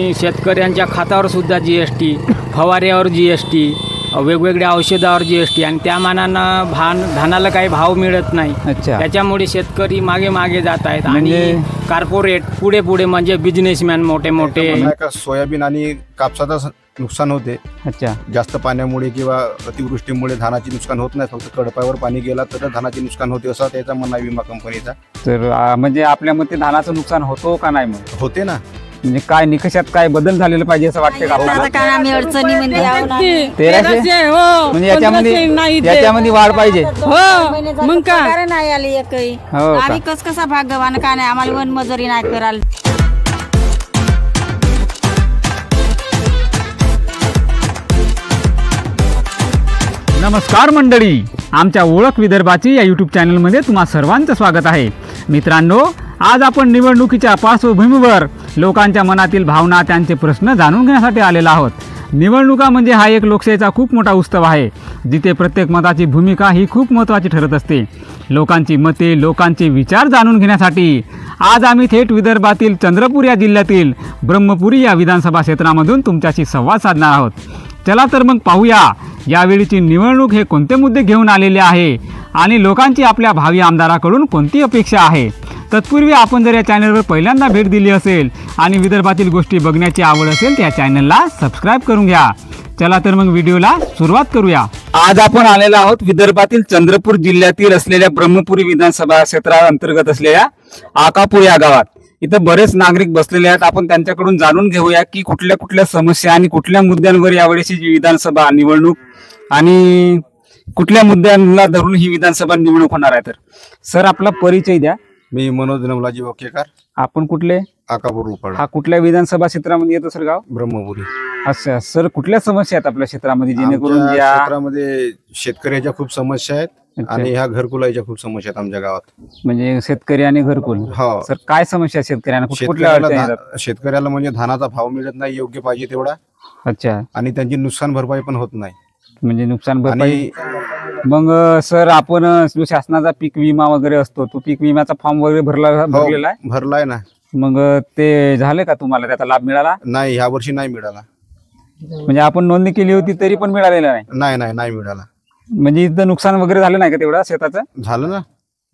आणि शेतकऱ्यांच्या खतावर सुद्धा GST, फवाऱ्यावर GST, वेगवेगळ्या औषधावर GST आणि त्या मानानं धानाला काही भाव मिळत नाही. त्याच्यामुळे शेतकरी मागे मागे जात आहेत आणि कॉर्पोरेट पुढे पुढे म्हणजे बिझनेसमॅन मोठे मोठे. सोयाबीन आणि कापसाचं नुकसान होते. जास्त पाण्यामुळे किंवा अतिवृष्टीमुळे धानाचे नुकसान होत नाही, फक्त कडपावर पाणी गेला तर धानाचे नुकसान होते असा त्याचा म्हणणं आहे विमा कंपनीचा. तर म्हणजे आपल्या मते धानाचं नुकसान होतो का नाही? मग होते ना. म्हणजे काय निकषात काय बदल झालेला पाहिजे असं वाटतं का आपल्याला? म्हणजे याच्यामध्ये वाढ पाहिजे. मग काय नाही आली एकही. आम्ही कसा भाग्यवान काय नाही, आम्हाला वन मजुरी नाही करायला. नमस्कार मंडळी, आमच्या ओळख विदर्भाची या यूट्यूब चॅनलमध्ये तुम्हा सर्वांचं स्वागत आहे. मित्रांनो, आज आपण निवडणुकीच्या पार्श्वभूमीवर लोकांच्या मनातील भावना, त्यांचे प्रश्न जाणून घेण्यासाठी आलेलो आहोत. निवडणुका म्हणजे हा एक लोकशाहीचा खूप मोठा उत्सव आहे, जिथे प्रत्येक मताची भूमिका ही खूप महत्त्वाची ठरत असते. लोकांची मते, लोकांचे विचार जाणून घेण्यासाठी आज आम्ही थेट विदर्भातील चंद्रपूर या जिल्ह्यातील ब्रह्मपुरी या विधानसभा क्षेत्रामधून तुमच्याशी संवाद साधणार आहोत. चला तर मग पाहूया यावेळीची निवडणूक हे कोणते मुद्दे घेऊन आलेले आहे आणि लोकांची आपल्या भावी आमदाराकडून कोणती अपेक्षा आहे. तत्पूर्वी आपण जर या चॅनलवर पहिल्यांदा भेट दिली असेल आणि विदर्भातील गोष्टी बघण्याची आवड असेल तर या चॅनलला सबस्क्राईब करून घ्या. चला तर मग व्हिडिओला सुरुवात करूया. आज आपण आलेलो आहोत विदर्भातील चंद्रपूर जिल्ह्यातील असलेल्या ब्रह्मपुरी विधानसभा क्षेत्राअंतर्गत असलेल्या आकापूर या गावात. इथं बरेच नागरिक बसलेले आहेत. आपण त्यांच्याकडून जाणून घेऊया की कुठल्या कुठल्या समस्या आणि कुठल्या मुद्द्यांवर यावेळेची विधानसभा निवडणूक आणि कुठल्या मुद्द्यांना धरून ही विधानसभा निवडणूक होणार आहे. तर सर, आपला परिचय द्या. मी मनोज नवलाजी वकेकर. आपण कुठले? आकापूर उपाड. हा कुठल्या विधानसभा क्षेत्रामध्ये येतो सर गाव? ब्रह्मपुरी. अच्छा सर, कुठल्या समस्या आहेत आपल्या क्षेत्रामध्ये जेणेकरून या क्षेत्रामध्ये शेतकऱ्याच्या खूप समस्या आहेत आणि ह्या घरकुलाच्या खूप समस्या आहेत आमच्या गावात. म्हणजे शेतकरी आणि घरकुल. हो सर, काय समस्या शेतकऱ्यांना? शेतकऱ्याला म्हणजे धानाचा भाव मिळत नाही योग्य पाहिजे तेवढा. अच्छा. आणि त्यांची नुकसान भरपाई पण होत नाही. म्हणजे नुकसान भरपाई. मग सर, आपण जो शासनाचा पीक विमा वगैरे असतो, तो पीक विम्याचा फॉर्म वगैरे भरलेला आहे? भरलाय ना. मग ते झाले का? तुम्हाला त्याचा लाभ मिळाला? नाही, ह्या वर्षी नाही मिळाला. म्हणजे आपण नोंदणी केली होती तरी पण मिळालेला नाही? नाही मिळाला. म्हणजे इथं नुकसान वगैरे झालं नाही का तेवढं शेताचं? झालं ना.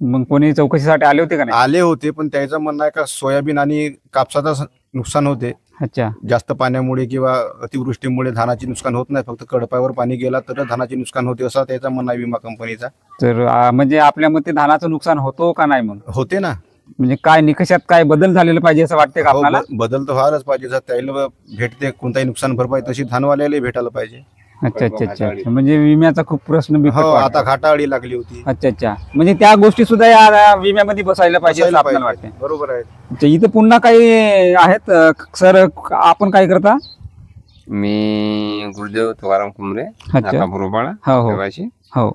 मग कोणी चौकशीसाठी आले होते का? नाही आले होते, पण त्याचं म्हणणं आहे का सोयाबीन आणि कापसाचं नुकसान होते. अच्छा. जास्त पाण्यामुळे किंवा अतिवृष्टीमुळे धानाचे नुकसान होत नाही, फक्त कडपावर पाणी गेला तर धानाचे नुकसान होते असा त्याचा म्हणणं आहे विमा कंपनीचा. तर म्हणजे आपल्या मते धानाचं नुकसान होतो का नाही? मग होते ना. म्हणजे काय निकषात काय बदल झालेला पाहिजे असं वाटतं का आपल्याला? बदल तर व्हायलाच पाहिजे. जर त्याला भेटते कोणताही नुकसान भरपाई तशी धानवाल्याला भेटायला पाहिजे. अच्छा अच्छा अच्छा. म्हणजे विम्याचा खूप प्रश्न आता घाटाळी लागली होती. अच्छा अच्छा. म्हणजे त्या गोष्टी सुद्धा या विम्यामध्ये बसायला पाहिजे असं आपल्याला वाटते. बरोबर आहे. अच्छा, इथं पुन्हा काही आहेत सर? आपण काय करता? मी गुरुदेव तुकाराम कुमरे. हो.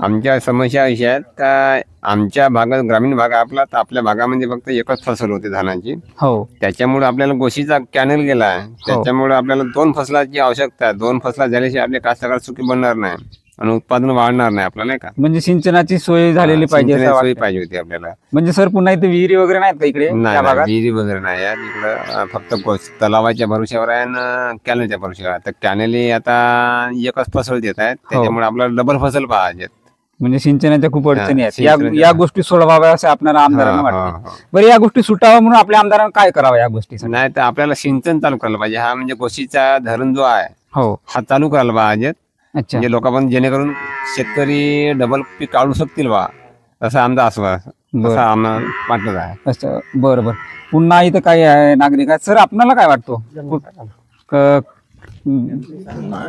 आमच्या समस्या अशा आहेत का आमच्या भागात, ग्रामीण भाग आपला, तर आपल्या भागामध्ये फक्त एकच फसल होते धानाची. हो. त्याच्यामुळे आपल्याला गोशीचा कॅनल गेला आहे. त्याच्यामुळे आपल्याला 2 फसलाची आवश्यकता आहे. 2 फसला झाल्याशिवाय आपले कास्तकार सुखी बनणार नाही आणि उत्पादन वाढणार नाही आपल्याला, नाही का? म्हणजे सिंचनाची सोय झालेली पाहिजे. सोय पाहिजे होती आपल्याला. म्हणजे सर, पुन्हा इथे विहिरी वगैरे नाहीत का इकडे? नाही, विहिरी वगैरे नाही आहे इकडं. फक्त तलावाच्या भरोश्यावर आहे आणि कॅनलच्या भरोश्यावर आहे. तर कॅनल आता एकच फसल देत आहेत, त्याच्यामुळे आपल्याला डबल फसल पाहिजे. म्हणजे सिंचनाच्या खूप अडचणी आहेत. या गोष्टी सोडवाव्या असं आपल्याला आमदारांना वाटतं. बरं, या गोष्टी सुटाव्या म्हणून आपल्या आमदारांना काय करावं या गोष्टी? नाही, तर आपल्याला सिंचन चालू करायला पाहिजे. हा म्हणजे गोशीचा धरण जो आहे, हो, हा चालू करायला पाहिजे. अच्छा. म्हणजे लोकांपर्यंत जेणेकरून शेतकरी डबल पीक काढू शकतील बा, असं आमचा असं आम्हाला वाटत आहे. असं. बरोबर. पुन्हा इथं काही आहे नागरिक आहेत. सर, आपल्याला काय वाटतो?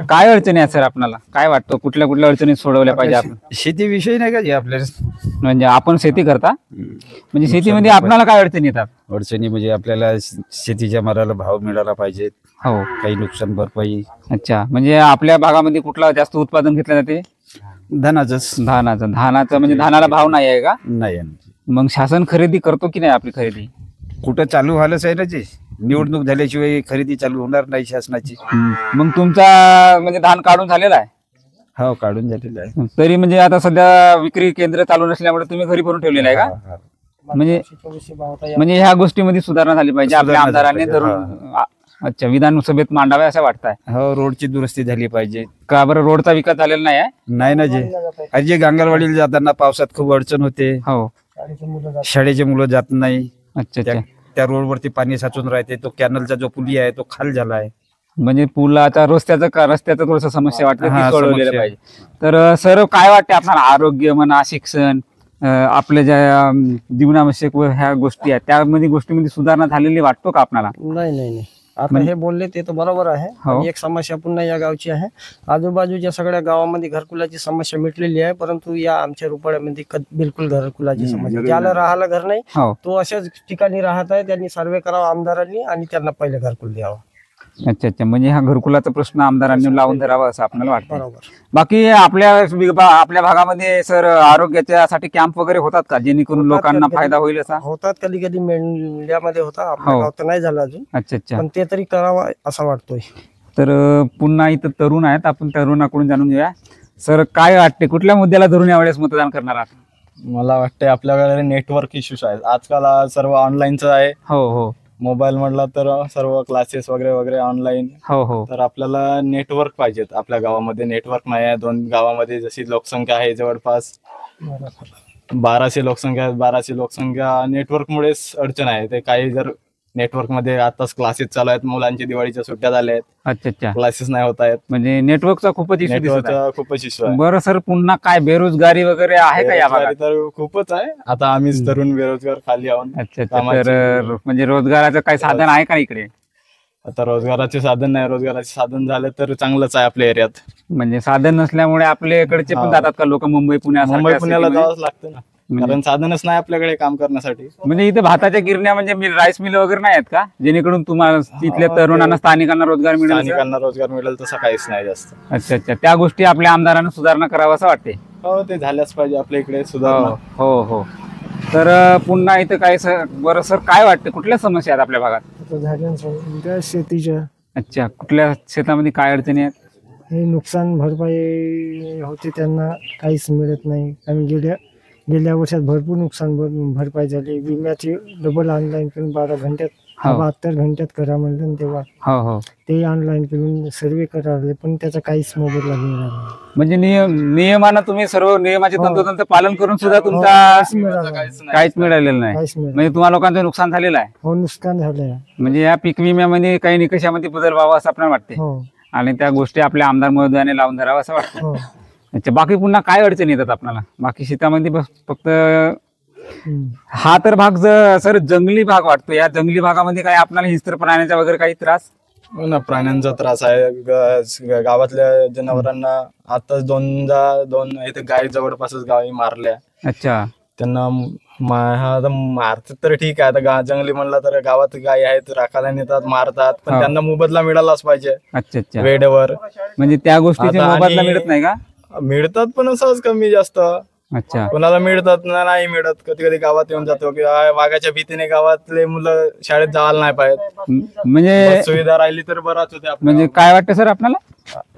काय अडचणी आहेत सर? आपल्याला काय वाटतं? कुठल्या कुठल्या अडचणी सोडवल्या पाहिजे आपण? शेतीविषयी नाही का जे आपल्याला? म्हणजे आपण शेती करता, म्हणजे शेतीमध्ये आपल्याला काय अडचणी येतात? अडचणी म्हणजे आपल्याला शेतीच्या मालाला भाव मिळाला पाहिजे. हो. काही नुकसान भरपाई. अच्छा. म्हणजे आपल्या भागामध्ये कुठला जास्त उत्पादन घेतलं जाते? धानाचं म्हणजे धानाला भाव नाही आहे का? नाही. मग शासन खरेदी करतो की नाही आपली खरेदी? कुठं चालू व्हायलाच आहे ना. जे निवडणूक झाल्याशिवाय खरेदी चालू होणार नाही शासनाची. मग तुमचा म्हणजे धान काढून झालेला आहे? हो, काढून झालेला आहे. तरी म्हणजे आता सध्या विक्री केंद्र चालू नसल्यामुळे तुम्ही घरी भरून ठेवलेलं आहे का? म्हणजे ह्या गोष्टीमध्ये सुधारणा झाली पाहिजे आपल्या आमदारांनी धरून. अच्छा, विधानसभेत मांडावे असं वाटतंय. हो, रोडची दुरुस्ती झाली पाहिजे. का बरं रोडचा विकास झालेला नाही आहे? नाही ना जे अजय गांगलवाडीला जाताना पावसात खूप अडचण होते. हो. शाळेचे मुलं जात नाही. अच्छा अच्छा. त्या रोडवरती पाणी साचून राहते. तो कॅनलचा जो पुली आहे तो खाल झाला आहे. म्हणजे पुलाचा रस्त्याचं थोडस समस्या वाटते, हा, ती सोडवलेलं समस्या. पाहिजे. तर सर काय वाटते आपल्याला, आरोग्य म्हणा, शिक्षण, आपल्या ज्या जीवनावश्यक ह्या गोष्टी आहेत त्यामध्ये गोष्टीमध्ये सुधारणा झालेली वाटतो का आपल्याला? नाही. आता हे बोलले ते तर बरोबर आहे. हो. एक समस्या पुन्हा या गावची आहे. आजूबाजूच्या सगळ्या गावामध्ये घरकुलाची समस्या मिटलेली आहे, परंतु या आमच्या रुपाड्यामध्ये बिलकुल घरकुलाची समस्या. ज्याला राहायला घर नाही हो. तो अशाच ठिकाणी राहत आहे. त्यांनी सर्वे करावा आमदारांनी आणि त्यांना पहिले घरकुल द्यावं. अच्छा अच्छा. म्हणजे हा घरकुलाचा प्रश्न आमदारांनी लावून धरावा असं आपल्याला वाटतं. बरोबर. बाकी आपल्या भागामध्ये सर आरोग्याच्यासाठी कॅम्प वगैरे होतात का, जेणेकरून होतात लोकांना कधी- फायदा होईल असा? होतात कधी कधी मेंढ्यामध्ये होता. आपल्या हो. गावात तर नाही झालं अजून, अच्छा अच्छा. पण ते तरी करावा असा वाटतोय. तर पुन्हा इथं तरुण आहेत, आपण तरुणाकडून जाणून घेऊया. सर काय वाटते, कुठल्या मुद्द्याला धरून यावेळेस मतदान करणार आहात? मला वाटते आपल्याकडे नेटवर्क इश्यूज आहेत. आजकाल सर्व ऑनलाईनचं आहे. हो हो मोबाईल म्हटलं तर सर्व क्लासेस वगैरे वगैरे ऑनलाईन. हो हो. तर आपल्याला नेटवर्क पाहिजेत. आपल्या गावामध्ये नेटवर्क नाही आहे. 2 गावामध्ये जशी लोकसंख्या आहे जवळपास 1200 लोकसंख्या आहे. 1200 लोकसंख्या नेटवर्कमुळेच अडचण आहे. ते काही जर नेटवर्क मध्ये आताच क्लासेस चालू आहेत, मुलांची दिवाळीच्या सुट्ट्या झाल्या आहेत, अच्छा अच्छा. क्लासेस नाही होत आहेत. म्हणजे नेटवर्कचा खूपच इश्यू दिसत आहे. नेटवर्कचा खूपच इश्यू आहे. बरं सर, पुन्हा काय बेरोजगारी वगैरे आहे का या भागात? बेरोजगारी तर खूपच आहे. आता आम्हीच तरुण बेरोजगार खाली आहोत. अच्छा अच्छा. तर म्हणजे रोजगाराचं काही साधन आहे का इकडे? आता रोजगाराचे साधन नाही. रोजगाराचे साधन झाले तर चांगलंच आहे आपल्या एरियात. म्हणजे साधन नसल्यामुळे आपल्या इकडचे पण जातात का लोक मुंबई पुण्याला पुण्याला जावंच लागतं ना, कारण साधनच नाही आपल्याकडे काम करण्यासाठी. म्हणजे इथे भाताच्या गिरण्या म्हणजे राईस मिल वगैरे नाही आहेत का, जेणेकरून तुम्हाला तिथल्या तरुणांना, स्थानिकांना रोजगार मिळेल? स्थानिकांना रोजगार मिळेल तसं काहीच नाही जास्त. अच्छा अच्छा. त्या गोष्टी आपल्या आमदारांना सुधारणा करावं असं वाटते. हो, ते झाल्याच पाहिजे आपल्या इकडे सुधारणा. हो हो. तर पुन्हा इथं काय बरं सर, काय वाटतं, कुठल्या समस्या आहेत आपल्या भागात? शेतीच्या अच्छा. कुठल्या शेतामध्ये काय अडचणी आहेत? हे नुकसान भरपाई होते त्यांना काहीच मिळत नाही. आम्ही गेल्या वर्षात भरपूर नुकसान भरपाई झाली. विम्याची डबल ऑनलाईन करून 12 घंट्यात 72 घंट्यात करा म्हणलं तेव्हा हो हो. ते ऑनलाईन करून सर्वे करायला, पण त्याचा काहीच मोबदला मिळाला नाही. म्हणजे नियमानं तुम्ही सर्व नियमाचे तंतोतंत पालन करून सुद्धा तुमचा काहीच मिळालेलं नाही. काहीच मिळालं. म्हणजे तुम्हाला लोकांचं नुकसान झालेलं आहे. हो, नुकसान झालंय. म्हणजे या पीक विम्यामध्ये काही निकषामध्ये बदल व्हावा असं आपल्याला वाटते, हो आणि त्या गोष्टी आपल्या आमदार महोदयाने लावून धरावं असं वाटतं. हो. अच्छा. बाकी पुन्हा काय अडचणी येतात आपल्याला? बाकी शेतामध्ये फक्त हा तर भाग सर जंगली भाग वाटतो. या जंगली भागामध्ये काय आपल्याला हिंस्त्र प्राण्याचा वगैरे काही त्रास? हो ना, प्राण्यांचा त्रास आहे. गावातल्या जनावरांना आताच दोन इथे गाय जवळपासच गावी मारल्या. अच्छा. त्यांना मारतात तर ठीक आहे. आता जंगली म्हणलं तर गावात गाय आहेत, राखायला नेतात, मारतात, पण त्यांना मोबदला मिळालाच पाहिजे. अच्छा अच्छा. वेळेवर. म्हणजे त्या गोष्टीचे मोबदला मिळत नाही का? मिळतात पण असंच कमी जास्त. अच्छा. कोणाला मिळतात नाही मिळत. कधी कधी गावात येऊन जातो की वाघाच्या भीतीने गावातले मुलं शाळेत जायला नाही पाहिजे. म्हणजे सुविधा राहिली तर बराच होते. म्हणजे काय वाटतं सर आपल्याला?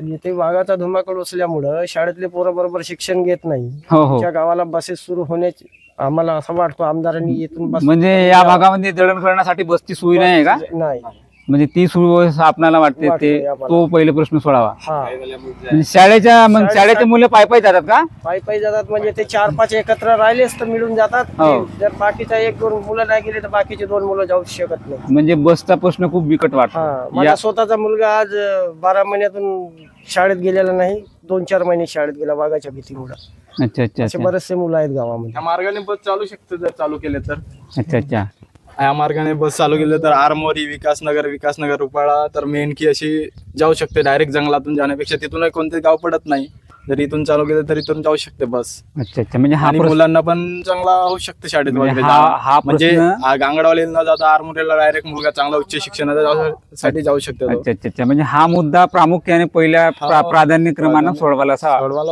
येथे वाघाचा धुमाकूळ असल्यामुळं शाळेतले पोरं बरोबर शिक्षण घेत नाही. हो हो. त्या गावाला बसेस सुरू होण्याची आम्हाला असं वाटतं आमदारांनी येथून बस म्हणजे या भागामध्ये दळणवळणासाठी बसची सोय नाही आहे का? नाही. म्हणजे ती सोय आपल्याला वाटते ते तो पहिले प्रश्न सोडावा. हा. म्हणजे शाळेचे मुलं पायी जातात का? पायी जातात. म्हणजे ते 4-5 एकत्र राहिलेच तर मिळून जातात. हो. जर बाकीचा 1-2 मुलं नाही गेले तर बाकीचे 2 मुलं जाऊ शकत नाही. म्हणजे बसचा प्रश्न खूप बिकट वाटतो. माझा स्वतःचा मुलगा आज 12 महिन्यातून शाळेत गेलेला नाही. 2-4 महिने शाळेत गेला वाघाच्या भीतीमुळे. अच्छा अच्छा. असे बरेचसे मुलं आहेत गावामध्ये. या मार्गाने बस चालू शकते जर चालू केले तर. अच्छा अच्छा. या मार्गाने बस चालू केले तर आरमोरी, विकासनगर रुपाळा तर मेनकी अशी जाऊ शकते. डायरेक्ट जंगलातून जाण्यापेक्षा तिथूनही कोणते गाव पडत नाही. जर इथून चालू केलं तर इथून जाऊ शकते बस. अच्छा अच्छा. म्हणजे हा मुलांना पण चांगला होऊ शकते शाळेत वगैरे. म्हणजे गांगडवाले न जाता आरमोरीला डायरेक्ट मुलगा चांगला उच्च शिक्षणासाठी जाऊ शकतो. अच्छा अच्छा. म्हणजे हा मुद्दा प्रामुख्याने पहिल्या प्राधान्यक्रमानं सोडवायला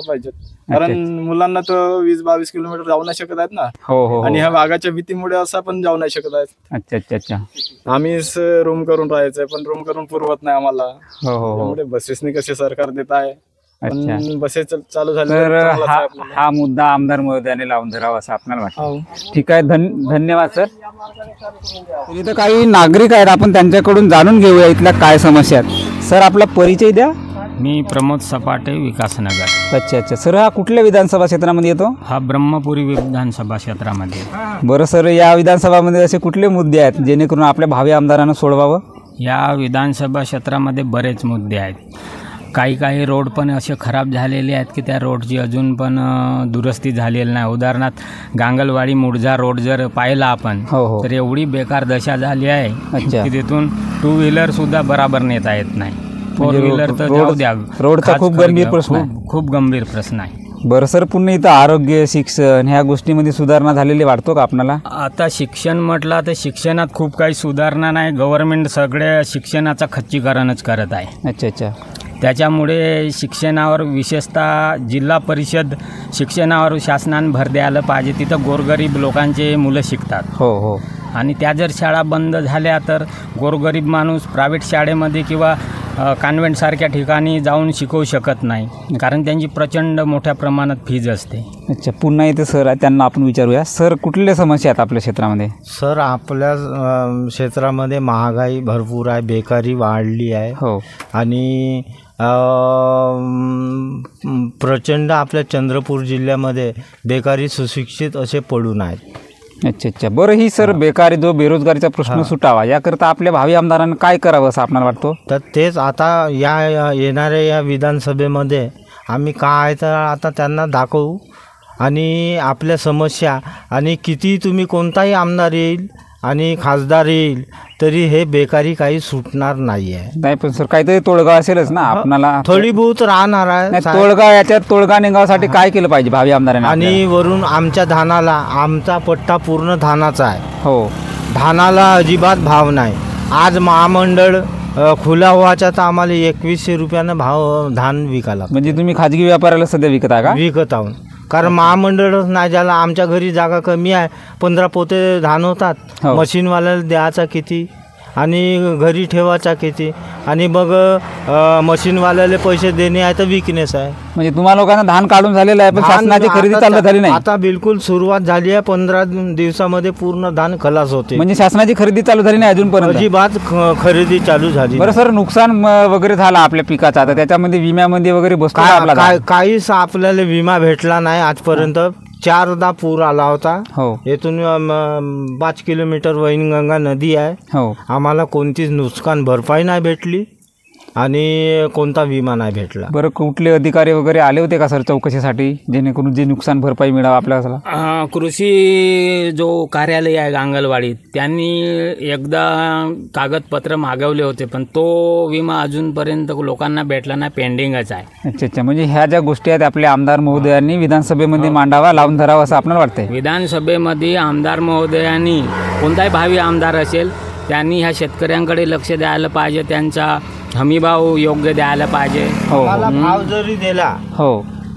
पाहिजे. कारण मुलांना तर 20-22 किलोमीटर जाऊ नाही शकत आहेत ना. हो हो. आणि ह्या वाघाच्या भीतीमुळे असं पण जाऊ नाही शकत आहेत. अच्छा अच्छा अच्छा. आम्ही रूम करून राहायचंय पण रूम करून पुरवत नाही आम्हाला. हो हो. त्यामुळे बसेसनी कसे सरकार देत आहे अच्छा. पण बसेस चालू झाले तर तर चांगलंच आहे आपल्याला. हा मुद्दा आमदार महोदयाने लावून धरावा असं आपल्याला वाटतं. हो. ठीक आहे, धन्यवाद सर. इथं काही नागरिक आहेत, आपण त्यांच्याकडून जाणून घेऊया इथल्या काय समस्या आहेत. सर आपला परिचय द्या. मी प्रमोद सपाटे, विकासनगर. अच्छा. सर हा कुठल्या विधानसभा क्षेत्रामध्ये येतो? हा ब्रह्मपुरी विधानसभा क्षेत्रामध्ये. बरं सर, या विधानसभामध्ये असे कुठले मुद्दे आहेत जेणेकरून आपल्या भावी आमदारांना सोडवावं? या विधानसभा क्षेत्रामध्ये बरेच मुद्दे आहेत. काही रोड पण असे खराब झालेले आहेत की त्या रोडची अजून पण दुरुस्ती झालेली नाही. उदाहरणार्थ गांगलवाडी मुळजा रोड जर पाहिला आपण तर एवढी बेकार दशा झाली आहे की तिथून 2 व्हीलर सुद्धा बराबर नेता येत नाही. 4 व्हीलर तर जाऊ द्या. रोडचा खूप गंभीर प्रश्न आहे. खूप गंभीर प्रश्न आहे. बरं सर, पुन्हा इथं आरोग्य, शिक्षण ह्या गोष्टीमध्ये सुधारणा झालेली वाटतो का आपल्याला? आता शिक्षण म्हटलं तर शिक्षणात खूप काही सुधारणा नाही. गव्हर्नमेंट सगळे शिक्षणाचं खच्चीकरणच करत आहे. अच्छा. त्याच्यामुळे शिक्षणावर विशेषतः जिल्हा परिषद शिक्षणावर शासनाने भर द्यायला पाहिजे. तिथं गोरगरीब लोकांचे मुलं शिकतात. हो. आणि त्या जर शाळा बंद झाल्या तर गोरगरीब माणूस प्रायव्हेट शाळेमध्ये किंवा कॉन्व्हेंटसारख्या ठिकाणी जाऊन शिकवू शकत नाही, कारण त्यांची प्रचंड मोठ्या प्रमाणात फीज असते. अच्छा. पुन्हा इथे सर आहे, त्यांना आपण विचारूया. सर कुठल्या समस्या आहेत आपल्या क्षेत्रामध्ये? सर आपल्या क्षेत्रामध्ये महागाई भरपूर आहे, बेकारी वाढली आहे. हो. आणि प्रचंड आपल्या चंद्रपूर जिल्ह्यामध्ये बेकारी सुशिक्षित असे पडून आहेत. अच्छा. बरं, ही सर बेकारी जो बेरोजगारीचा प्रश्न सुटावा याकरता आपल्या भावी आमदारांना काय करावं असं आपल्याला वाटतं? तर तेच आता या येणाऱ्या या विधानसभेमध्ये आम्ही काय तर आता त्यांना दाखवू आणि आपल्या समस्या आणि किती तुम्ही कोणताही आमदार येईल आणि खासदार येईल तरी हे बेकारी काही सुटणार नाही आहे. नाही पण सर काहीतरी तोडगा असेलच ना आपल्याला? थोडी बहुत राहणार आहे तोडगा. याच्यात तोडगा निघावासाठी काय केलं पाहिजे भावी आमदारांनी? आणि वरून आमच्या धानाला, आमचा पट्टा पूर्ण धानाचा आहे. हो. धानाला अजिबात भाव नाही. आज महामंडळ खुला व्हायचा तर आम्हाला 2100 रुपयानं भाव धान विकायला. म्हणजे तुम्ही खाजगी व्यापाराला सध्या विकत आहे का? विकत आहोत, कारण महामंडळच नाही झाला. आमच्या घरी जागा कमी आहे, 15 पोते धान होतात. मशीनवाल्याला द्यायचा किती आणि घरी ठेवायचा किती, आणि मग मशीनवाल्याला पैसे देणे आहे तर विकनेस आहे. म्हणजे तुम्हाला लोकांना धान काढून झालेलं आहे पण शासनाची खरेदी चालू झाली नाही? आता बिलकुल सुरुवात झाली आहे. 15 दिवसामध्ये पूर्ण धान खलास होते. म्हणजे शासनाची खरेदी चालू झाली नाही अजूनपर्यंत? अजिबात खरेदी चालू झाली. बरं सर, नुकसान वगैरे झालं आपल्या पिकाचा, आता त्याच्यामध्ये विम्यामध्ये वगैरे बसतो काहीच आपल्याला विमा भेटला नाही आजपर्यंत. 4दा पूर आला होता. हो. येथून 5 किलोमीटर वैनगंगा नदी आहे. हो. आम्हाला कोणतीच नुकसान भरपाई नाही भेटली आणि कोणता विमा नाही भेटला. बरं, कुठले अधिकारी वगैरे आले होते का सर चौकशीसाठी, जेणेकरून जे नुकसान भरपाई मिळावं आपल्याला? कृषी जो कार्यालय आहे गांगलवाडीत, त्यांनी एकदा कागदपत्र मागवले होते पण तो विमा अजूनपर्यंत लोकांना भेटला नाही, पेंडिंगच आहे. अच्छा. म्हणजे ह्या ज्या गोष्टी आहेत आपल्या आमदार महोदयांनी विधानसभेमध्ये मांडावा, लावून धरावा असं आपल्याला वाटतंय? विधानसभेमध्ये आमदार महोदयांनी, कोणताही भावी आमदार असेल, त्यांनी ह्या शेतकऱ्यांकडे लक्ष द्यायला पाहिजे. त्यांचा हमीभाव योग्य द्यायला पाहिजे. भाव जरी दिला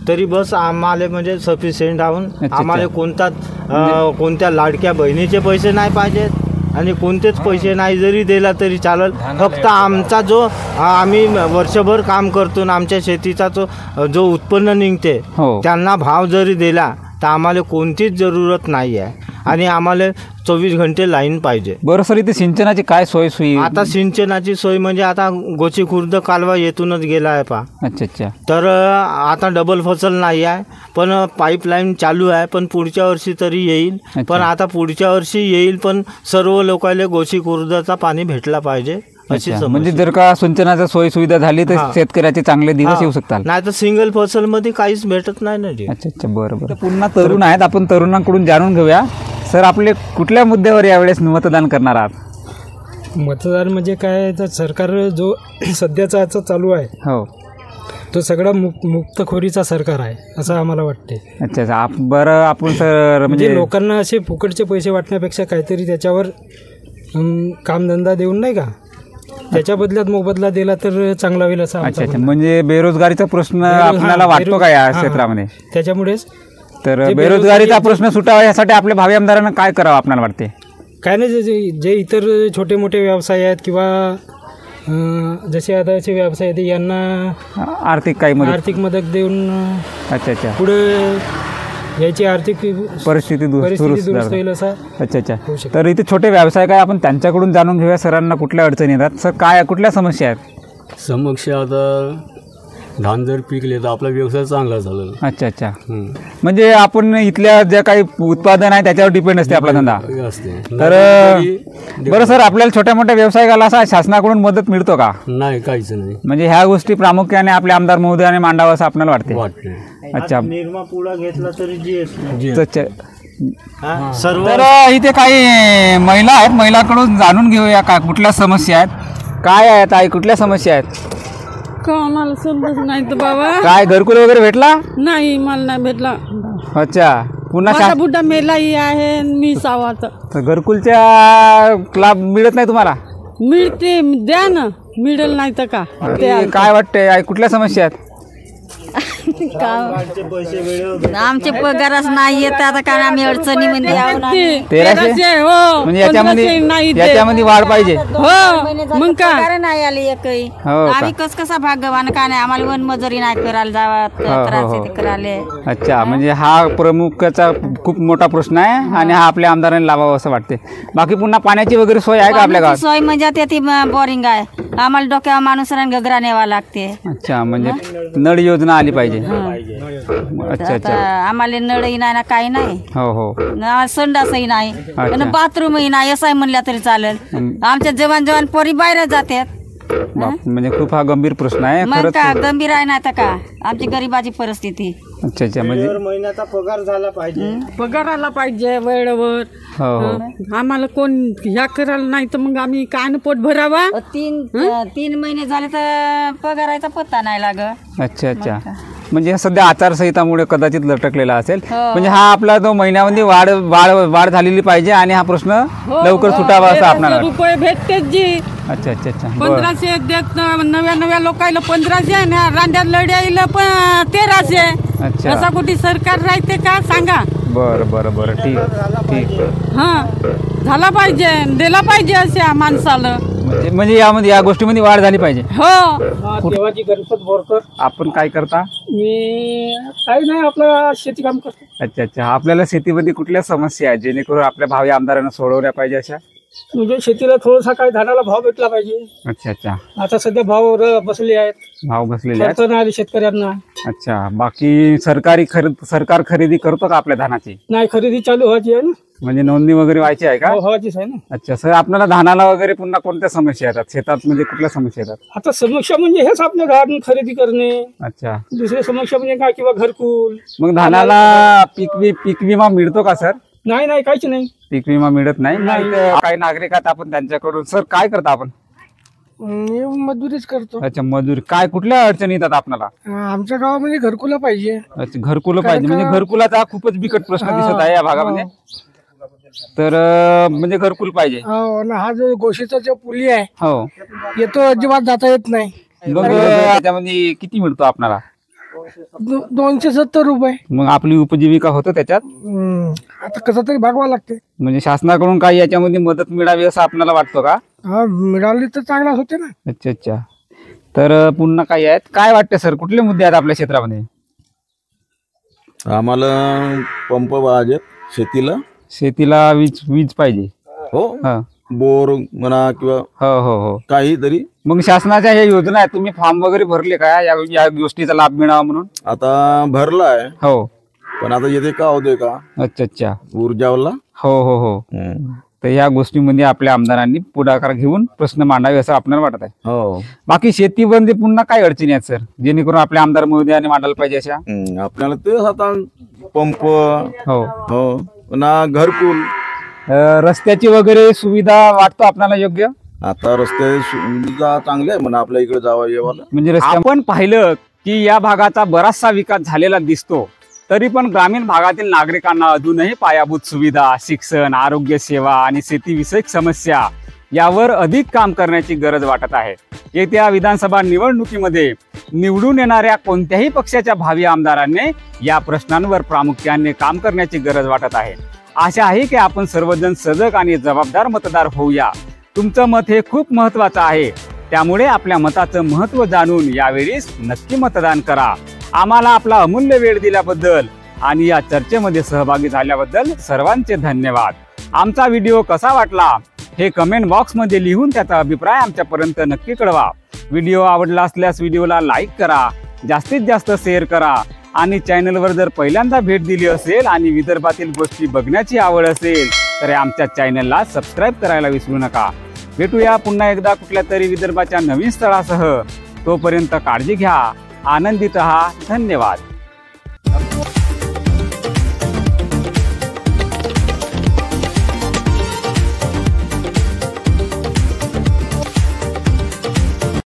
तरी बस आम्हाला म्हणजे सफिशियंट आहोत. आम्हाला कोणत्या लाडक्या बहिणीचे पैसे नाही पाहिजेत आणि कोणतेच पैसे नाही जरी दिला तरी चालेल. फक्त आमचा जो आम्ही वर्षभर काम करतो ना, आमच्या शेतीचा जो उत्पन्न निघते त्यांना भाव जरी दिला तर आम्हाला कोणतीच जरूरत नाही आहे आणि आम्हाला 24 घंटे लाईन पाहिजे. बरं सर, इथे सिंचनाची काय सोयी? आता सिंचनाची सोय म्हणजे आता गोची खुर्द कालवा येथूनच गेला आहे पा. अच्छा. तर आता डबल फसल नाही आहे पण पाईपलाईन चालू आहे, पण पुढच्या वर्षी तरी येईल. पण आता पुढच्या वर्षी येईल पण सर्व लोकांना गोची खुर्दचा पाणी भेटला पाहिजे. म्हणजे जर का सिंचनाचा सोयी सुविधा झाली तर शेतकऱ्याचे चांगले दिवस येऊ शकतात. नाही तर सिंगल फसल मध्ये काहीच भेटत नाही ना. अच्छा. बरोबर. पुन्हा तरुण आहेत, आपण तरुणांकडून जाणून घेऊया. सर, आपले कुठल्या मुद्द्यावर यावेळेस मतदान करणार आहात? मतदान म्हणजे काय, तर सरकार जो सध्याचा चालू आहे हो तो सगळा मुक्तखोरीचा सरकार आहे असं आम्हाला वाटते. अच्छा. बरं, आपण सर म्हणजे लोकांना असे फुकटचे पैसे वाटण्यापेक्षा काहीतरी त्याच्यावर कामधंदा देऊन नाही का, त्याच्या बदल्यात मोबदला दिला तर चांगला होईल असं. अच्छा. म्हणजे बेरोजगारीचा प्रश्न आपल्याला वाटतो का या क्षेत्रामध्ये? त्याच्यामुळेच तर बेरोजगारीचा प्रश्न सुटावा यासाठी आपल्या भावी आमदारांना काय करावं आपल्याला वाटते? काय नाही, जे इतर छोटे मोठे व्यवसाय आहेत किंवा जसे आता याचे व्यवसाय आहेत यांना आर्थिक मदत देऊन अच्छा पुढे याची आर्थिक परिस्थिती दुरुस्त होईल असं. अच्छा. तर इथे छोटे व्यवसाय काय आपण त्यांच्याकडून जाणून घेऊया सरांना कुठल्या अडचणी येतात. सर काय कुठल्या समस्या आहेत? समस्या आता धान जर पिकले तर आपला व्यवसाय चांगला झाला. अच्छा. म्हणजे आपण इथल्या ज्या काही उत्पादन आहे त्याच्यावर डिपेंड असते आपला धंदा असते. तर बरं सर, आपल्याला छोट्या मोठ्या व्यवसायिकाला असा शासनाकडून मदत मिळतो का? नाही, काहीच नाही. म्हणजे ह्या गोष्टी प्रामुख्याने आपले आमदार महोदयाने मांडावं असं आपल्याला वाटते. अच्छा. निरमा पुडा घेतला तरी GST. तर इथे काही महिला आहेत, महिलाकडून जाणून घेऊया का कुठल्या समस्या आहेत, काय आहेत आई, कुठल्या समस्या आहेत? आम्हाला समजत नाही तर बाबा. काय घरकुल वगैरे भेटला? नाही, मला नाही भेटला. अच्छा. पुन्हा बुड्ढा मेलाही आहे, मी सावात. घरकुलच्या लाभ मिळत नाही तुम्हाला? मिळते, द्या ना. मिळेल नाही तर का. काय वाटतंय, कुठल्या समस्या आहेत? आमचे पगारच नाही येत आता, कारण आम्ही अडचणीमध्ये आहोत. 1300 म्हणजे याच्यामध्ये वाढ पाहिजे. मग काय नाही आली एकही. आम्ही कसा भागवान का नाही, आम्हाला वन मजुरी नाही करायला जावा, त्रास येते करायला. अच्छा. म्हणजे हा प्रमुखाचा खूप मोठा प्रश्न आहे आणि हा आपल्या आमदारांनी लावावा असं वाटते. बाकी पुन्हा पाण्याची वगैरे सोय आहे का आपल्या गावात? सोय म्हणजे ती बोरिंग आहे, आम्हाला डोक्यावर माणूस घगरा न्यावा लागते. अच्छा. म्हणजे नळ योजना आली पाहिजे. अच्छा. आम्हाला नळही नाही ना, काही नाही. हो. संडासही नाही, बाथरूमही नाही, असं म्हणल्या तरी चालेल. आमच्या जवान पोरी बाहेर जातात. म्हणजे खूप हा गंभीर प्रश्न आहे. मग का गंभीर आहे ना आता का आमची गरीबाची परिस्थिती. अच्छा. म्हणजे महिन्याचा पगार झाला पाहिजे, पगार आला पाहिजे वेळेवर. आम्हाला कोण ह्या करायला नाही तर मग आम्ही काय पोट भरावा. 3 महिने झाले तर पगाराचा पत्ता नाही लागत. अच्छा. म्हणजे सध्या आचारसंहितामुळे कदाचित लटकलेला असेल. म्हणजे हा आपला जो महिन्यामध्ये वाढ झालेली पाहिजे आणि हा प्रश्न लवकर सुटावा असं आपल्याला रुपये भेटतेच जी. अच्छा. 1500 देत, नव्या लोकांना 1500 आणि रांड्यात लढ्याला 1300. अच्छा. असा कुठे सरकार राहते का सांगा. बरं. ठीक. झाला पाहिजे, दिला पाहिजे अशा माणसाला. म्हणजे यामध्ये या गोष्टीमध्ये वाढ झाली पाहिजे. हो. देवाची गणपत बोरकर. आपण काय करता? मी काही नाही, आपलं शेती काम करतो. अच्छा. आपल्याला शेतीमध्ये कुठल्या समस्या आहेत जेणेकरून आपल्या भावी आमदारांना सोडवल्या पाहिजे अशा? म्हणजे शेतीला थोडासा काही धानाला भाव भेटला पाहिजे. अच्छा. आता सध्या भाव बसलेले आहेत, शेतकऱ्यांना. अच्छा. बाकी सरकार खरेदी करतो का आपल्या धानाची? नाही, खरेदी चालू व्हायची आहे ना. म्हणजे नोंदणी वगैरे व्हायची आहे का? व्हायचीच आहे ना. अच्छा. सर, आपल्याला धानाला वगैरे पुन्हा कोणत्या समस्या येतात शेतात, म्हणजे कुठल्या समस्या येतात? आता समस्या म्हणजे हेच आपल्या घरातून खरेदी करणे. अच्छा. दुसरी समस्या म्हणजे काय, किंवा घरकुल. मग धानाला पीक विमा मिळतो का सर? नाही, काहीच नाही. पीक विमा मिळत नाही. काही नागरिक आहेत, आपण त्यांच्याकडून सर काय करता आपण? मजुरीच करतो. अच्छा. मजुरी. काय कुठल्या अडचणी येतात आपल्याला? आमच्या गावामध्ये घरकुला पाहिजे. अच्छा. घरकुल पाहिजे. म्हणजे घरकुलाचा हा खूपच बिकट प्रश्न दिसत आहे या भागामध्ये. तर म्हणजे घरकुल पाहिजे. हा जो गोशीचा जो पुली आहे, हो, येतो अजिबात जाता येत नाही. मग त्याच्यामध्ये किती मिळतो आपल्याला? 270 रुपये. मग आपली उपजीविका होतं त्याच्यात? आता कसं तरी भागवा लागते. म्हणजे शासनाकडून काही याच्यामध्ये मदत मिळावी असं आपल्याला वाटतं का? मिळाली तर चांगला होते ना. अच्छा. तर पुन्हा काही आहेत, काय वाटतं सर, कुठले मुद्दे आहेत आपल्या क्षेत्रामध्ये? आम्हाला पंप पाहिजे, शेतीला वीज पाहिजे. हो. बोर म्हणा किंवा हो काहीतरी. मग शासनाच्या ह्या योजना आहेत, तुम्ही फॉर्म वगैरे भरले का या गोष्टीचा लाभ मिळावा म्हणून? आता भरलाय. हो. पण आता येते का होते का? अच्छा. ऊर्जावाला. हो. तर या गोष्टीमध्ये आपल्या आमदारांनी पुढाकार घेऊन प्रश्न मांडावे असं आपल्याला वाटत आहे. हो. बाकी शेतीमध्ये पुन्हा काय अडचणी आहेत सर, जेणेकरून आपल्या आमदार महोदयाने मांडायला पाहिजे अशा? आपल्याला ते आता पंप. हो. पुन्हा घरकुल. रस्त्याची वगैरे सुविधा वाटतो आपल्याला योग्य? आता रस्ते सुविधा चांगली आहे म्हणा आपल्या इकडे जावं येवायला. म्हणजे आपण पाहिलं की या भागाचा बराचसा विकास झालेला दिसतो, तरी पण ग्रामीण भागातील नागरिकांना अजूनही पायाभूत सुविधा, शिक्षण, आरोग्य सेवा आणि शेतीविषयक समस्या यावर अधिक काम करण्याची गरज वाटत आहे. येत्या विधानसभा निवडणुकीमध्ये निवडून येणाऱ्या कोणत्याही पक्षाच्या भावी आमदारांनी या प्रश्नांवर प्रामुख्याने काम करण्याची गरज वाटत आहे. आशा आहे की आपण सर्वजण सजग आणि जबाबदार मतदार होऊया. तुमचं मत हे खूप महत्त्वाचं आहे. त्यामुळे आपल्या मताचं महत्त्व जाणून यावेळीस नक्की मतदान करा. आम्हाला आपला अमूल्य वेळ दिल्याबद्दल आणि या चर्चेमध्ये सहभागी झाल्याबद्दल सर्वांचे धन्यवाद. आमचा व्हिडिओ कसा वाटला हे कमेंट बॉक्समध्ये लिहून त्याचा अभिप्राय आमच्यापर्यंत नक्की कळवा. व्हिडिओ आवडला असल्यास व्हिडिओला लाईक करा, जास्तीत जास्त शेअर करा आणि चॅनलवर जर पहिल्यांदा भेट दिली असेल आणि विदर्भातील गोष्टी बघण्याची आवड असेल तर आमच्या चॅनलला सबस्क्राईब करायला विसरू नका. भेटूया पुन्हा एकदा कुठल्या तरी विदर्भाच्या नवीन स्थळासह. तोपर्यंत काळजी घ्या, आनंदित रहा. धन्यवाद.